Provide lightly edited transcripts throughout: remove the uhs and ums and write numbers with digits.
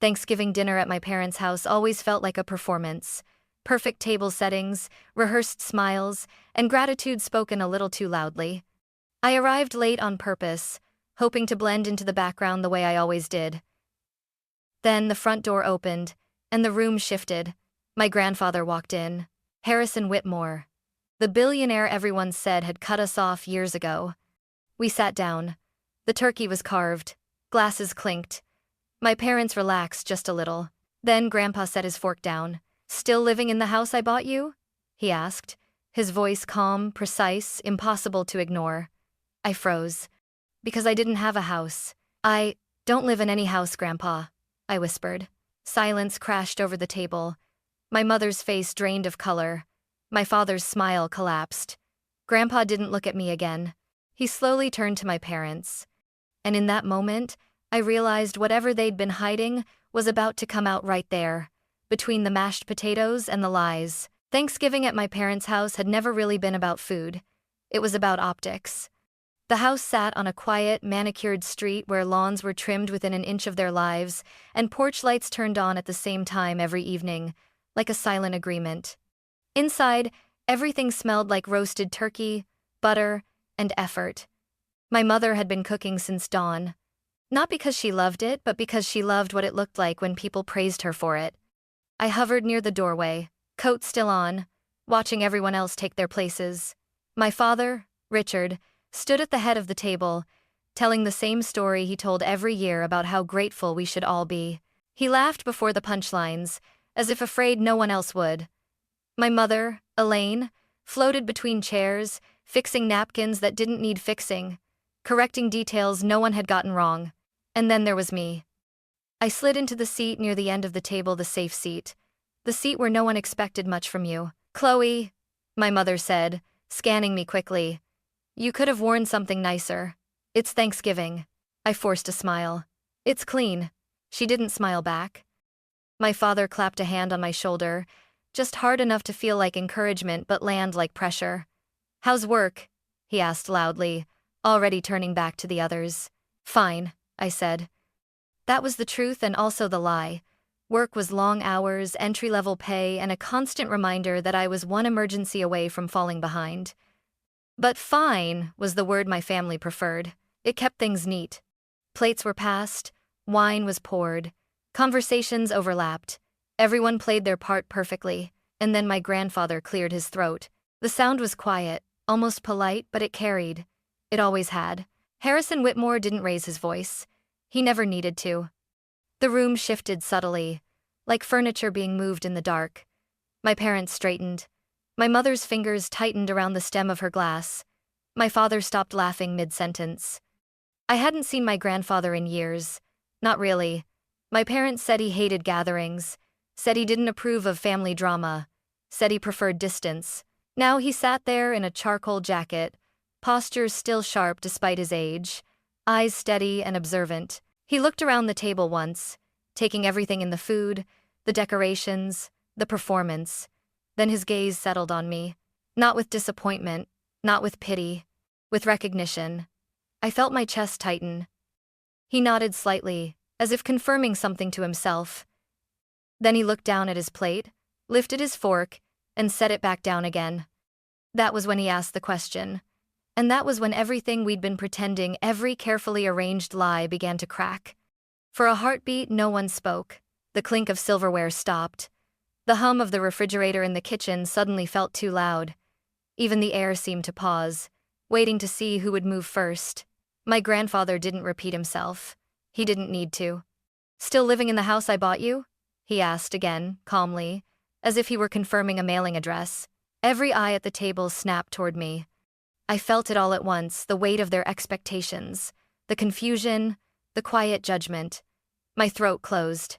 Thanksgiving dinner at my parents' house always felt like a performance. Perfect table settings, rehearsed smiles, and gratitude spoken a little too loudly. I arrived late on purpose, hoping to blend into the background the way I always did. Then the front door opened, and the room shifted. My grandfather walked in. Harrison Whitmore. The billionaire everyone said had cut us off years ago. We sat down. The turkey was carved. Glasses clinked. My parents relaxed just a little. Then Grandpa set his fork down. "Still living in the house I bought you?" he asked, his voice calm, precise, impossible to ignore. I froze. Because I didn't have a house. "I don't live in any house, Grandpa," I whispered. Silence crashed over the table. My mother's face drained of color. My father's smile collapsed. Grandpa didn't look at me again. He slowly turned to my parents. And in that moment, I realized whatever they'd been hiding was about to come out right there, between the mashed potatoes and the lies. Thanksgiving at my parents' house had never really been about food. It was about optics. The house sat on a quiet, manicured street where lawns were trimmed within an inch of their lives, and porch lights turned on at the same time every evening, like a silent agreement. Inside, everything smelled like roasted turkey, butter, and effort. My mother had been cooking since dawn. Not because she loved it, but because she loved what it looked like when people praised her for it. I hovered near the doorway, coat still on, watching everyone else take their places. My father, Richard, stood at the head of the table, telling the same story he told every year about how grateful we should all be. He laughed before the punchlines, as if afraid no one else would. My mother, Elaine, floated between chairs, fixing napkins that didn't need fixing, correcting details no one had gotten wrong. And then there was me. I slid into the seat near the end of the table, the safe seat. The seat where no one expected much from you. "Chloe," my mother said, scanning me quickly. "You could have worn something nicer. It's Thanksgiving." I forced a smile. "It's clean." She didn't smile back. My father clapped a hand on my shoulder, just hard enough to feel like encouragement but land like pressure. "How's work?" he asked loudly, already turning back to the others. "Fine," I said. That was the truth and also the lie. Work was long hours, entry-level pay, and a constant reminder that I was one emergency away from falling behind. But fine was the word my family preferred. It kept things neat. Plates were passed, wine was poured, conversations overlapped. Everyone played their part perfectly, and then my grandfather cleared his throat. The sound was quiet, almost polite, but it carried. It always had. Harrison Whitmore didn't raise his voice. He never needed to. The room shifted subtly, like furniture being moved in the dark. My parents straightened. My mother's fingers tightened around the stem of her glass. My father stopped laughing mid-sentence. I hadn't seen my grandfather in years. Not really. My parents said he hated gatherings, said he didn't approve of family drama, said he preferred distance. Now he sat there in a charcoal jacket, posture still sharp despite his age, eyes steady and observant. He looked around the table once, taking everything in: the food, the decorations, the performance. Then his gaze settled on me. Not with disappointment, not with pity, with recognition. I felt my chest tighten. He nodded slightly, as if confirming something to himself. Then he looked down at his plate, lifted his fork, and set it back down again. That was when he asked the question. And that was when everything we'd been pretending, every carefully arranged lie, began to crack. For a heartbeat, no one spoke. The clink of silverware stopped. The hum of the refrigerator in the kitchen suddenly felt too loud. Even the air seemed to pause, waiting to see who would move first. My grandfather didn't repeat himself. He didn't need to. "Still living in the house I bought you?" he asked again, calmly, as if he were confirming a mailing address. Every eye at the table snapped toward me. I felt it all at once, the weight of their expectations, the confusion, the quiet judgment. My throat closed.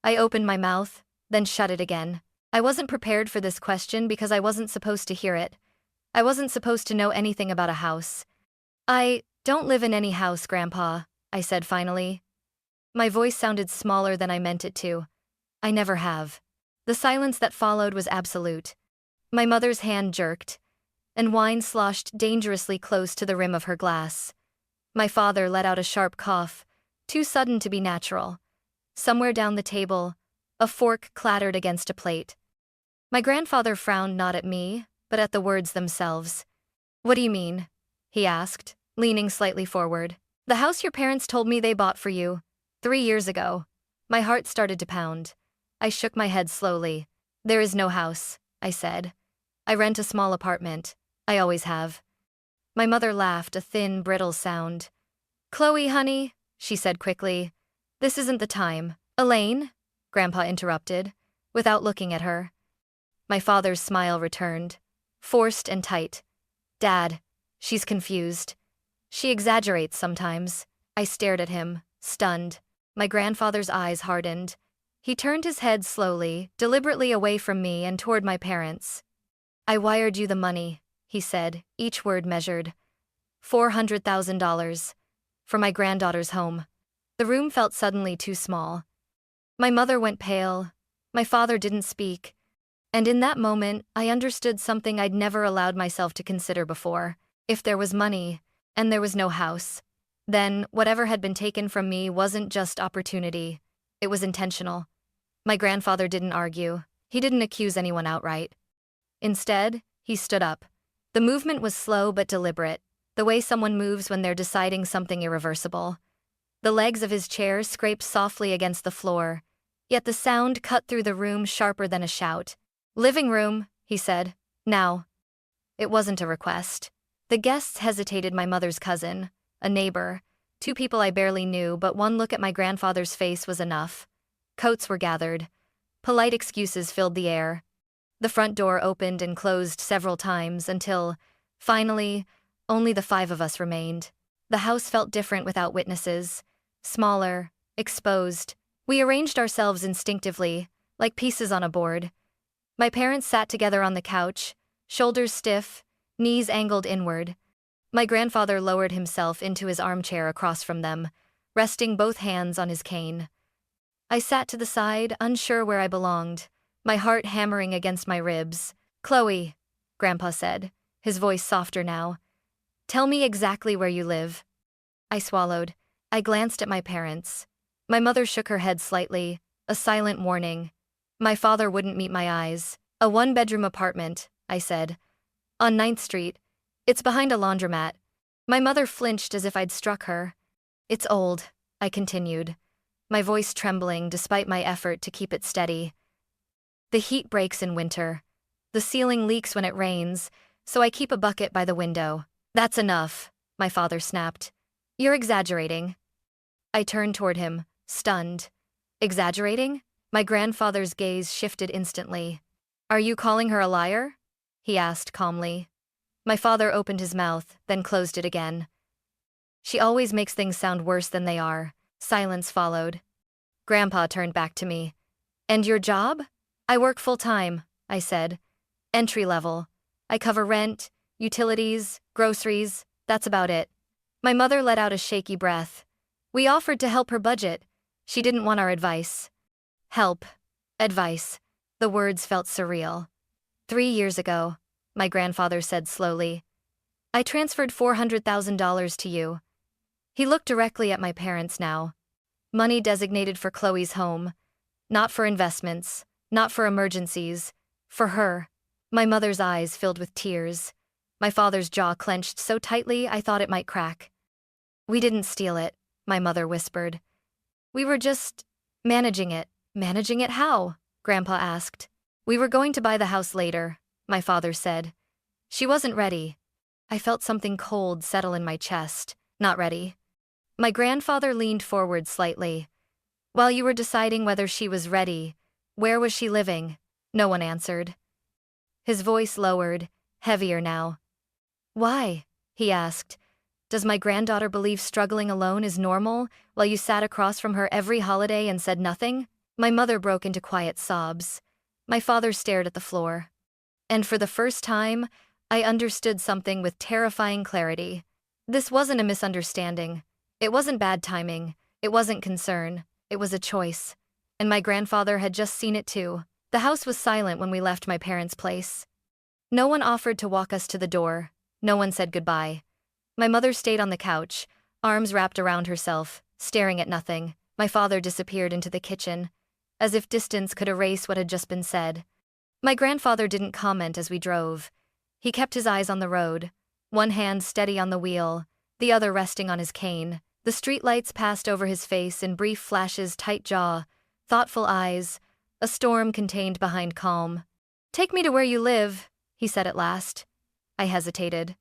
I opened my mouth, then shut it again. I wasn't prepared for this question because I wasn't supposed to hear it. I wasn't supposed to know anything about a house. "I don't live in any house, Grandpa," I said finally. My voice sounded smaller than I meant it to. "I never have." The silence that followed was absolute. My mother's hand jerked, and wine sloshed dangerously close to the rim of her glass. My father let out a sharp cough, too sudden to be natural. Somewhere down the table, a fork clattered against a plate. My grandfather frowned not at me, but at the words themselves. "What do you mean?" he asked, leaning slightly forward. "The house your parents told me they bought for you 3 years ago." My heart started to pound. I shook my head slowly. "There is no house," I said. "I rent a small apartment. I always have." My mother laughed, a thin, brittle sound. "Chloe, honey," she said quickly, "this isn't the time." "Elaine?" Grandpa interrupted, without looking at her. My father's smile returned, forced and tight. "Dad, she's confused. She exaggerates sometimes." I stared at him, stunned. My grandfather's eyes hardened. He turned his head slowly, deliberately away from me and toward my parents. "I wired you the money," he said, each word measured. $400,000. For my granddaughter's home. The room felt suddenly too small. My mother went pale. My father didn't speak. And in that moment, I understood something I'd never allowed myself to consider before. If there was money, and there was no house, then whatever had been taken from me wasn't just opportunity. It was intentional. My grandfather didn't argue. He didn't accuse anyone outright. Instead, he stood up. The movement was slow but deliberate, the way someone moves when they're deciding something irreversible. The legs of his chair scraped softly against the floor, yet the sound cut through the room sharper than a shout. "Living room," he said. "Now." It wasn't a request. The guests hesitated. My mother's cousin, a neighbor, two people I barely knew, but one look at my grandfather's face was enough. Coats were gathered. Polite excuses filled the air. The front door opened and closed several times until, finally, only the five of us remained. The house felt different without witnesses. Smaller, exposed. We arranged ourselves instinctively, like pieces on a board. My parents sat together on the couch, shoulders stiff, knees angled inward. My grandfather lowered himself into his armchair across from them, resting both hands on his cane. I sat to the side, unsure where I belonged, my heart hammering against my ribs. "Chloe," Grandpa said, his voice softer now, "tell me exactly where you live." I swallowed. I glanced at my parents. My mother shook her head slightly, a silent warning. My father wouldn't meet my eyes. "A one-bedroom apartment," I said. "On 9th Street. It's behind a laundromat." My mother flinched as if I'd struck her. "It's old," I continued, my voice trembling despite my effort to keep it steady. "The heat breaks in winter. The ceiling leaks when it rains, so I keep a bucket by the window." "That's enough," my father snapped. "You're exaggerating." I turned toward him, stunned. "Exaggerating?" My grandfather's gaze shifted instantly. "Are you calling her a liar?" he asked calmly. My father opened his mouth, then closed it again. "She always makes things sound worse than they are." Silence followed. Grandpa turned back to me. "And your job?" "I work full-time," I said. "Entry level. I cover rent, utilities, groceries, that's about it." My mother let out a shaky breath. "We offered to help her budget. She didn't want our advice." Help. Advice. The words felt surreal. 3 years ago, my grandfather said slowly, "I transferred $400,000 to you." He looked directly at my parents now. Money designated for Chloe's home. Not for investments, not for emergencies, for her. My mother's eyes filled with tears. My father's jaw clenched so tightly I thought it might crack. "We didn't steal it," my mother whispered. "We were just managing it." "Managing it how?" Grandpa asked. "We were going to buy the house later," my father said. "She wasn't ready." I felt something cold settle in my chest. Not ready. My grandfather leaned forward slightly. "While you were deciding whether she was ready, where was she living?" No one answered. His voice lowered, heavier now. "Why?" he asked. "Does my granddaughter believe struggling alone is normal, while you sat across from her every holiday and said nothing?" My mother broke into quiet sobs. My father stared at the floor. And for the first time, I understood something with terrifying clarity. This wasn't a misunderstanding. It wasn't bad timing. It wasn't concern. It was a choice. And my grandfather had just seen it too. The house was silent when we left my parents' place. No one offered to walk us to the door. No one said goodbye. My mother stayed on the couch, arms wrapped around herself, staring at nothing. My father disappeared into the kitchen, as if distance could erase what had just been said. My grandfather didn't comment as we drove. He kept his eyes on the road, one hand steady on the wheel, the other resting on his cane. The streetlights passed over his face in brief flashes, tight jaw, thoughtful eyes, a storm contained behind calm. "Take me to where you live," he said at last. I hesitated.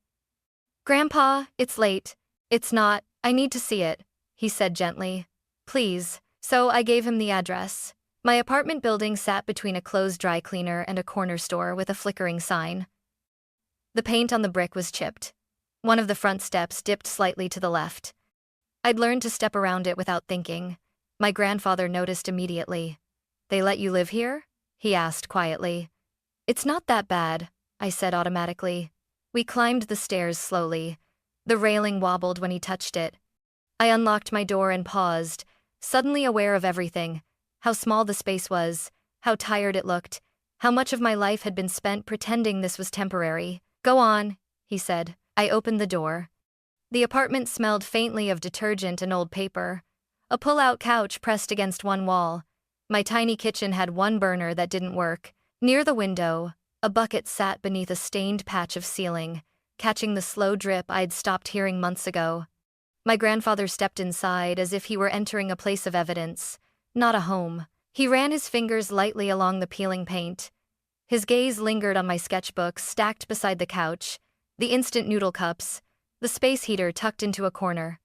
"Grandpa, it's late." "It's not, I need to see it," he said gently. "Please." So I gave him the address. My apartment building sat between a closed dry cleaner and a corner store with a flickering sign. The paint on the brick was chipped. One of the front steps dipped slightly to the left. I'd learned to step around it without thinking. My grandfather noticed immediately. "They let you live here?" he asked quietly. "It's not that bad," I said automatically. We climbed the stairs slowly. The railing wobbled when he touched it. I unlocked my door and paused, suddenly aware of everything. How small the space was, how tired it looked, how much of my life had been spent pretending this was temporary. "Go on," he said. I opened the door. The apartment smelled faintly of detergent and old paper. A pull-out couch pressed against one wall. My tiny kitchen had one burner that didn't work. Near the window, a bucket sat beneath a stained patch of ceiling, catching the slow drip I'd stopped hearing months ago. My grandfather stepped inside as if he were entering a place of evidence, not a home. He ran his fingers lightly along the peeling paint. His gaze lingered on my sketchbooks stacked beside the couch, the instant noodle cups, the space heater tucked into a corner.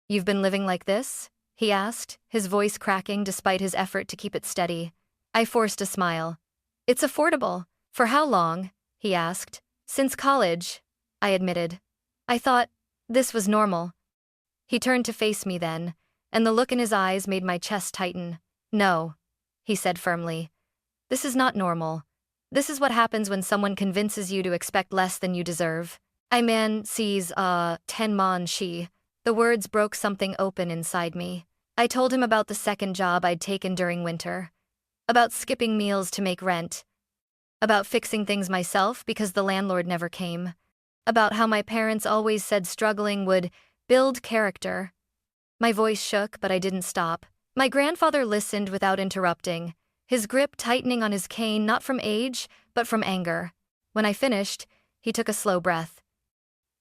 "You've been living like this?" he asked, his voice cracking despite his effort to keep it steady. I forced a smile. "It's affordable." "For how long?" he asked. "Since college," I admitted. I thought this was normal. He turned to face me then, and the look in his eyes made my chest tighten. "No," he said firmly. "This is not normal. This is what happens when someone convinces you to expect less than you deserve." "I man sees, 10 man she." The words broke something open inside me. I told him about the second job I'd taken during winter. About skipping meals to make rent. About fixing things myself because the landlord never came. About how my parents always said struggling would build character. My voice shook, but I didn't stop. My grandfather listened without interrupting, his grip tightening on his cane not from age, but from anger. When I finished, he took a slow breath.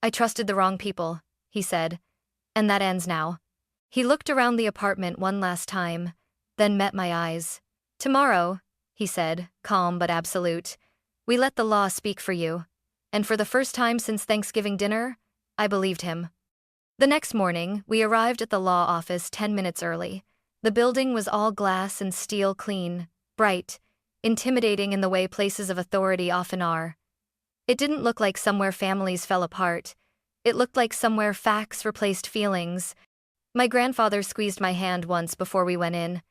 "I trusted the wrong people," he said, "and that ends now." He looked around the apartment one last time, then met my eyes. "Tomorrow," he said, calm but absolute, "we let the law speak for you." And for the first time since Thanksgiving dinner, I believed him. The next morning, we arrived at the law office 10 minutes early. The building was all glass and steel, clean, bright, intimidating in the way places of authority often are. It didn't look like somewhere families fell apart. It looked like somewhere facts replaced feelings. My grandfather squeezed my hand once before we went in.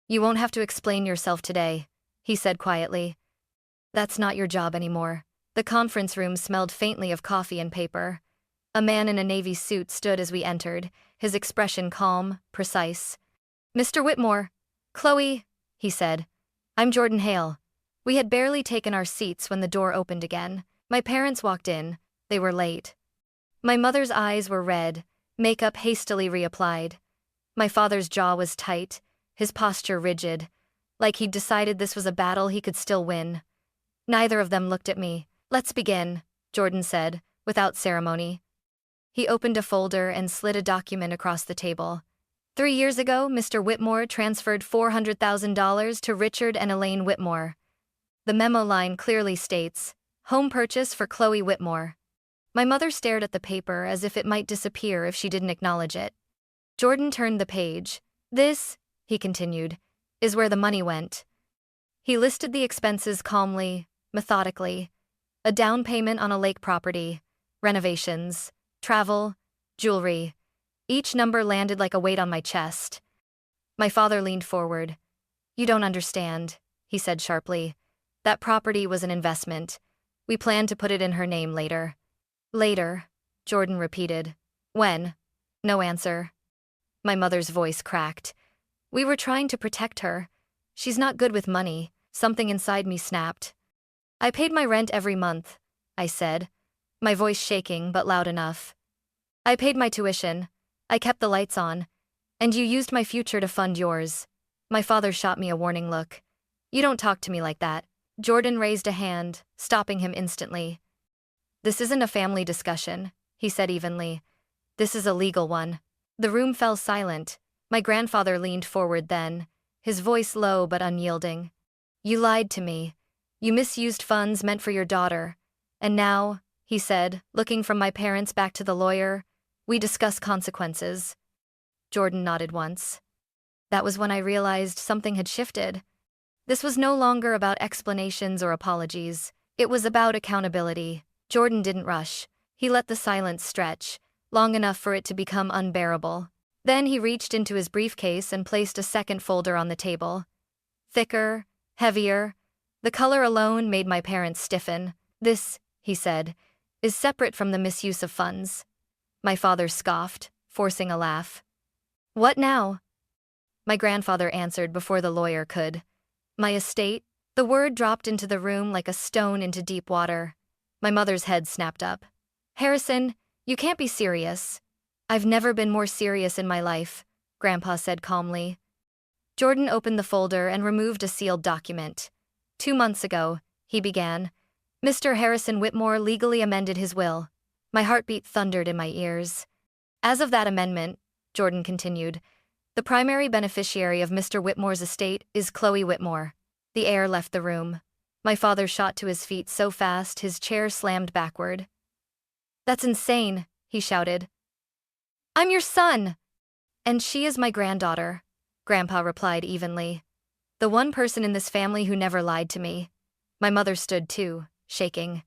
"You won't have to explain yourself today," he said quietly. "That's not your job anymore." The conference room smelled faintly of coffee and paper. A man in a navy suit stood as we entered, his expression calm, precise. "Mr. Whitmore." "Chloe," he said. "I'm Jordan Hale." We had barely taken our seats when the door opened again. My parents walked in. They were late. My mother's eyes were red, makeup hastily reapplied. My father's jaw was tight, his posture rigid, like he'd decided this was a battle he could still win. Neither of them looked at me. "Let's begin," Jordan said, without ceremony. He opened a folder and slid a document across the table. 3 years ago, Mr. Whitmore transferred $400,000 to Richard and Elaine Whitmore. The memo line clearly states, "Home purchase for Chloe Whitmore." My mother stared at the paper as if it might disappear if she didn't acknowledge it. Jordan turned the page. "This," he continued, "is where the money went." He listed the expenses calmly, methodically. A down payment on a lake property, renovations, travel, jewelry. Each number landed like a weight on my chest. My father leaned forward. "You don't understand," he said sharply. "That property was an investment. We planned to put it in her name later." "Later," Jordan repeated. "When?" No answer. My mother's voice cracked. "We were trying to protect her. She's not good with money." Something inside me snapped. "I paid my rent every month," I said, my voice shaking but loud enough. "I paid my tuition. I kept the lights on. And you used my future to fund yours. My father shot me a warning look. You don't talk to me like that. Jordan raised a hand, stopping him instantly. This isn't a family discussion, he said evenly. This is a legal one. The room fell silent. My grandfather leaned forward then, his voice low but unyielding. You lied to me. You misused funds meant for your daughter. And now, he said, looking from my parents back to the lawyer, we discuss consequences. Jordan nodded once. That was when I realized something had shifted. This was no longer about explanations or apologies. It was about accountability. Jordan didn't rush. He let the silence stretch, long enough for it to become unbearable. Then he reached into his briefcase and placed a second folder on the table. Thicker, heavier. The color alone made my parents stiffen. This, he said, is separate from the misuse of funds. My father scoffed, forcing a laugh. What now? My grandfather answered before the lawyer could. My estate? The word dropped into the room like a stone into deep water. My mother's head snapped up. Harrison, you can't be serious. I've never been more serious in my life, Grandpa said calmly. Jordan opened the folder and removed a sealed document. 2 months ago, he began. Mr. Harrison Whitmore legally amended his will. My heartbeat thundered in my ears. As of that amendment, Jordan continued, the primary beneficiary of Mr. Whitmore's estate is Chloe Whitmore. The air left the room. My father shot to his feet so fast his chair slammed backward. That's insane, he shouted. I'm your son! And she is my granddaughter, Grandpa replied evenly. The one person in this family who never lied to me. My mother stood too, shaking.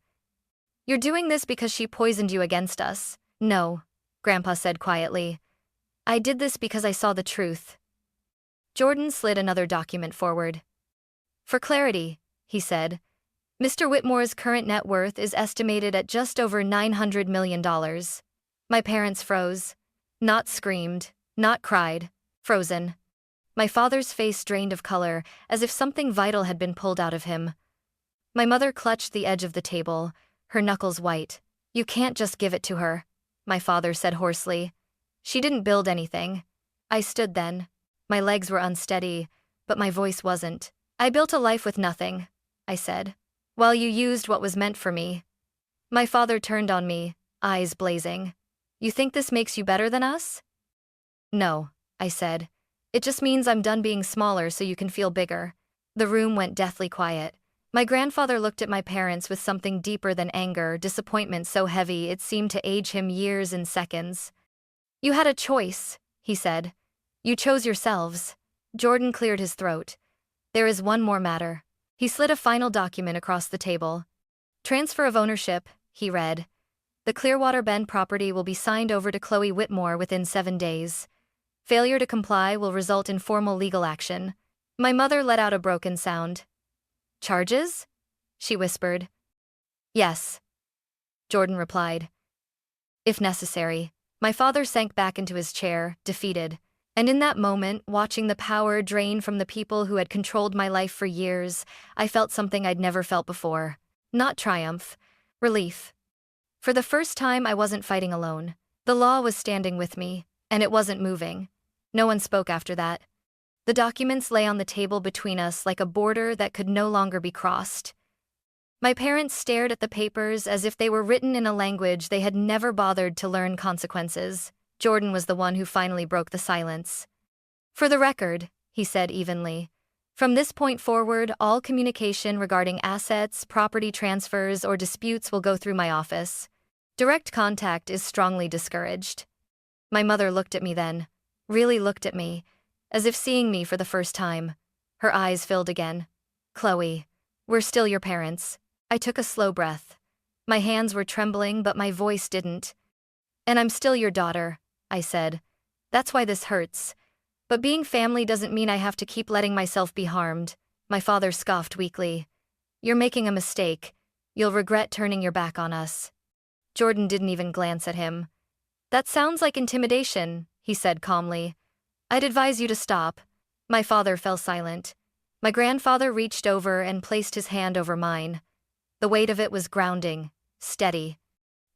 You're doing this because she poisoned you against us. No, Grandpa said quietly. I did this because I saw the truth. Jordan slid another document forward. For clarity, he said, Mr. Whitmore's current net worth is estimated at just over $900 million. My parents froze. Not screamed, not cried, frozen. My father's face drained of color, as if something vital had been pulled out of him. My mother clutched the edge of the table, her knuckles white. You can't just give it to her, my father said hoarsely. She didn't build anything. I stood then. My legs were unsteady, but my voice wasn't. I built a life with nothing, I said, while you used what was meant for me. My father turned on me, eyes blazing. You think this makes you better than us? No, I said. It just means I'm done being smaller so you can feel bigger. The room went deathly quiet. My grandfather looked at my parents with something deeper than anger, disappointment so heavy it seemed to age him years in seconds. You had a choice, he said. You chose yourselves. Jordan cleared his throat. There is one more matter. He slid a final document across the table. Transfer of ownership, he read. The Clearwater Bend property will be signed over to Chloe Whitmore within 7 days. Failure to comply will result in formal legal action. My mother let out a broken sound. Charges? She whispered. Yes, Jordan replied. If necessary. My father sank back into his chair, defeated. And in that moment, watching the power drain from the people who had controlled my life for years, I felt something I'd never felt before. Not triumph, relief. For the first time, I wasn't fighting alone. The law was standing with me, and it wasn't moving. No one spoke after that. The documents lay on the table between us like a border that could no longer be crossed. My parents stared at the papers as if they were written in a language they had never bothered to learn consequences. Jordan was the one who finally broke the silence. For the record, he said evenly, from this point forward, all communication regarding assets, property transfers, or disputes will go through my office. Direct contact is strongly discouraged. My mother looked at me then, really looked at me, as if seeing me for the first time. Her eyes filled again. Chloe, we're still your parents. I took a slow breath. My hands were trembling, but my voice didn't. And I'm still your daughter, I said. That's why this hurts. But being family doesn't mean I have to keep letting myself be harmed. My father scoffed weakly. You're making a mistake. You'll regret turning your back on us. Jordan didn't even glance at him. That sounds like intimidation, he said calmly. I'd advise you to stop. My father fell silent. My grandfather reached over and placed his hand over mine. The weight of it was grounding, steady.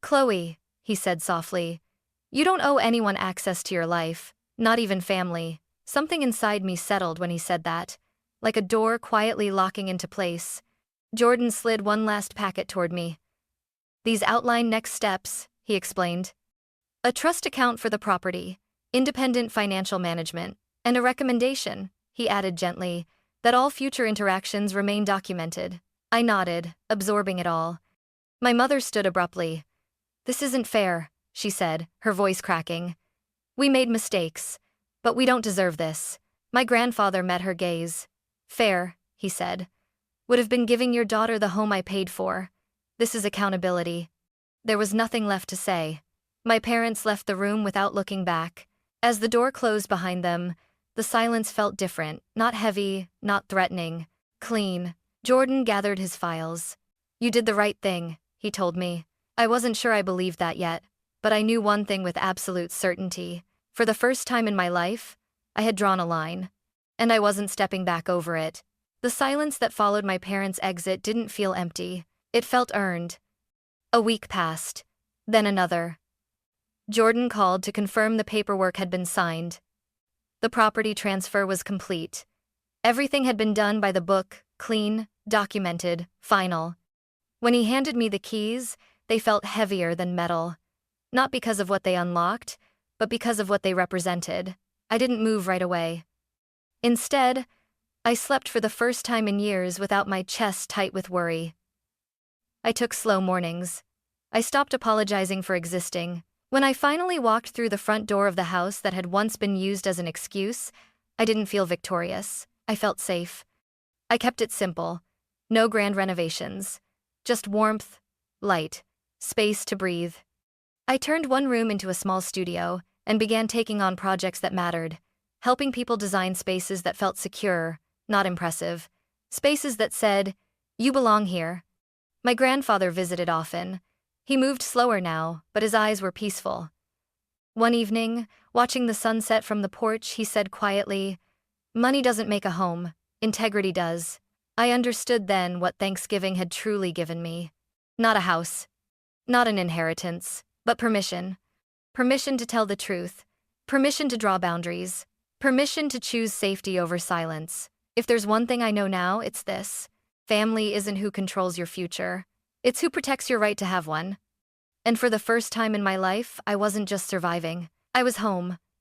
Chloe, he said softly, you don't owe anyone access to your life. Not even family. Something inside me settled when he said that, like a door quietly locking into place. Jordan slid one last packet toward me. These outline next steps, he explained. A trust account for the property, independent financial management, and a recommendation, he added gently, that all future interactions remain documented. I nodded, absorbing it all. My mother stood abruptly. This isn't fair, she said, her voice cracking. We made mistakes, but we don't deserve this. My grandfather met her gaze. Fair, he said, would have been giving your daughter the home I paid for. This is accountability. There was nothing left to say. My parents left the room without looking back. As the door closed behind them, the silence felt different, not heavy, not threatening, clean. Jordan gathered his files. You did the right thing, he told me. I wasn't sure I believed that yet, but I knew one thing with absolute certainty. For the first time in my life, I had drawn a line. And I wasn't stepping back over it. The silence that followed my parents' exit didn't feel empty. It felt earned. A week passed. Then another. Jordan called to confirm the paperwork had been signed. The property transfer was complete. Everything had been done by the book, clean, documented, final. When he handed me the keys, they felt heavier than metal. Not because of what they unlocked, but because of what they represented. I didn't move right away. Instead, I slept for the first time in years without my chest tight with worry. I took slow mornings. I stopped apologizing for existing. When I finally walked through the front door of the house that had once been used as an excuse, I didn't feel victorious. I felt safe. I kept it simple. No grand renovations. Just warmth, light, space to breathe. I turned one room into a small studio and began taking on projects that mattered, helping people design spaces that felt secure, not impressive. Spaces that said, "You belong here." My grandfather visited often. He moved slower now, but his eyes were peaceful. One evening, watching the sunset from the porch, he said quietly, "Money doesn't make a home, integrity does." I understood then what Thanksgiving had truly given me. Not a house, not an inheritance, but permission. Permission to tell the truth. Permission to draw boundaries. Permission to choose safety over silence. If there's one thing I know now, it's this. Family isn't who controls your future. It's who protects your right to have one. And for the first time in my life, I wasn't just surviving. I was home.